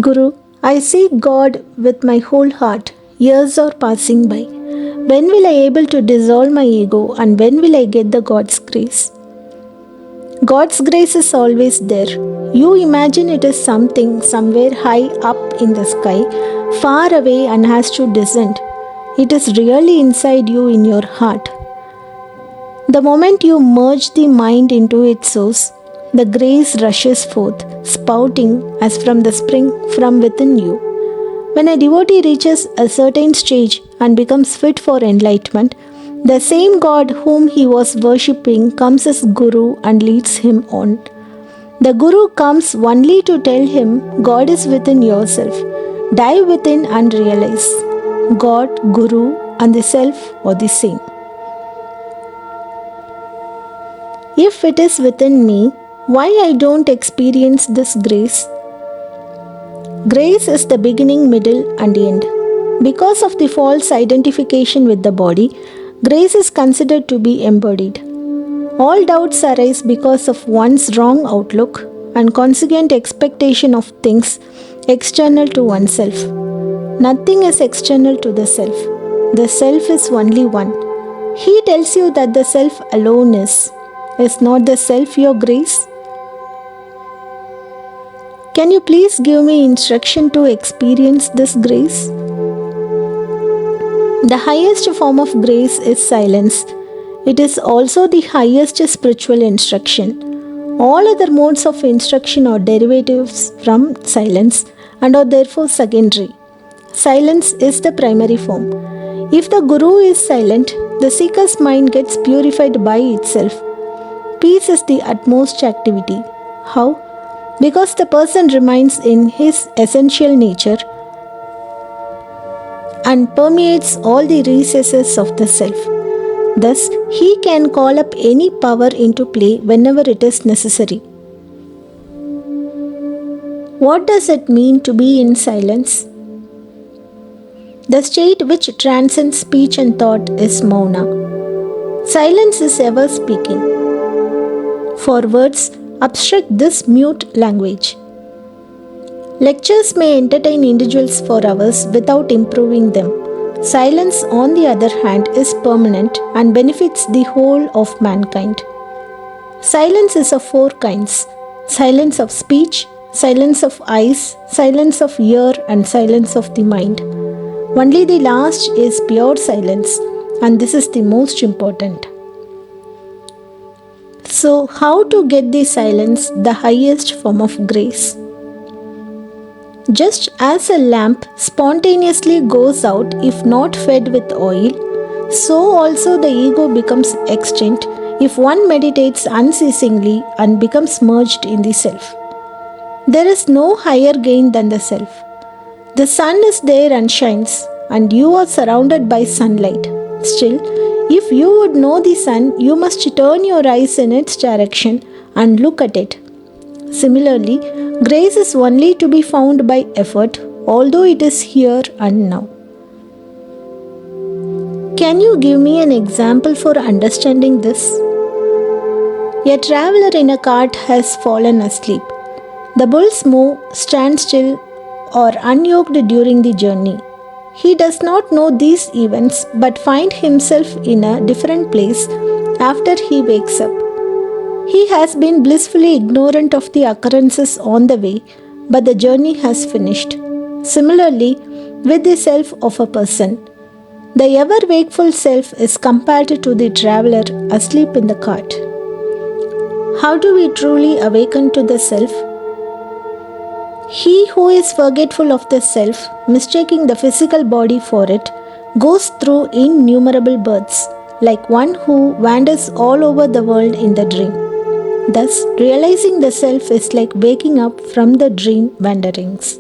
Guru, I seek God with my whole heart. Years are passing by. When will I able to dissolve my ego and when will I get the God's grace? God's grace is always there. You imagine it is something somewhere high up in the sky, far away and has to descend. It is really inside you in your heart. The moment you merge the mind into its source, the grace rushes forth, spouting as from the spring from within you. When a devotee reaches a certain stage and becomes fit for enlightenment, the same God whom he was worshipping comes as Guru and leads him on. The Guru comes only to tell him God is within yourself. Dive within and realize God, Guru, and the Self are the same. If it is within me, why I don't experience this grace? Grace is the beginning, middle, and end. Because of the false identification with the body, grace is considered to be embodied. All doubts arise because of one's wrong outlook and consequent expectation of things external to oneself. Nothing is external to the self. The self is only one. He tells you that the self alone is. Is not the self your grace? Can you please give me instruction to experience this grace? The highest form of grace is silence. It is also the highest spiritual instruction. All other modes of instruction are derivatives from silence and are therefore secondary. Silence is the primary form. If the Guru is silent, the seeker's mind gets purified by itself. Peace is the utmost activity. How? Because the person remains in his essential nature and permeates all the recesses of the self. Thus, he can call up any power into play whenever it is necessary. What does it mean to be in silence? The state which transcends speech and thought is mauna. Silence is ever speaking. For words, obstruct this mute language. Lectures may entertain individuals for hours without improving them. Silence, on the other hand, is permanent and benefits the whole of mankind. Silence is of four kinds: silence of speech, silence of eyes, silence of ear, and silence of the mind. Only the last is pure silence, and this is the most important. So, how to get the silence, the highest form of grace? Just as a lamp spontaneously goes out if not fed with oil, so also the ego becomes extinct if one meditates unceasingly and becomes merged in the self. There is no higher gain than the self. The sun is there and shines, and you are surrounded by sunlight. Still, if you would know the sun, you must turn your eyes in its direction and look at it. Similarly, grace is only to be found by effort, although it is here and now. Can you give me an example for understanding this? A traveler in a cart has fallen asleep. The bulls move, stand still, or unyoked during the journey. He does not know these events but finds himself in a different place after he wakes up. He has been blissfully ignorant of the occurrences on the way, but the journey has finished. Similarly, with the self of a person, the ever-wakeful self is compared to the traveler asleep in the cart. How do we truly awaken to the self? He who is forgetful of the self, mistaking the physical body for it, goes through innumerable births, like one who wanders all over the world in the dream. Thus, realizing the self is like waking up from the dream wanderings.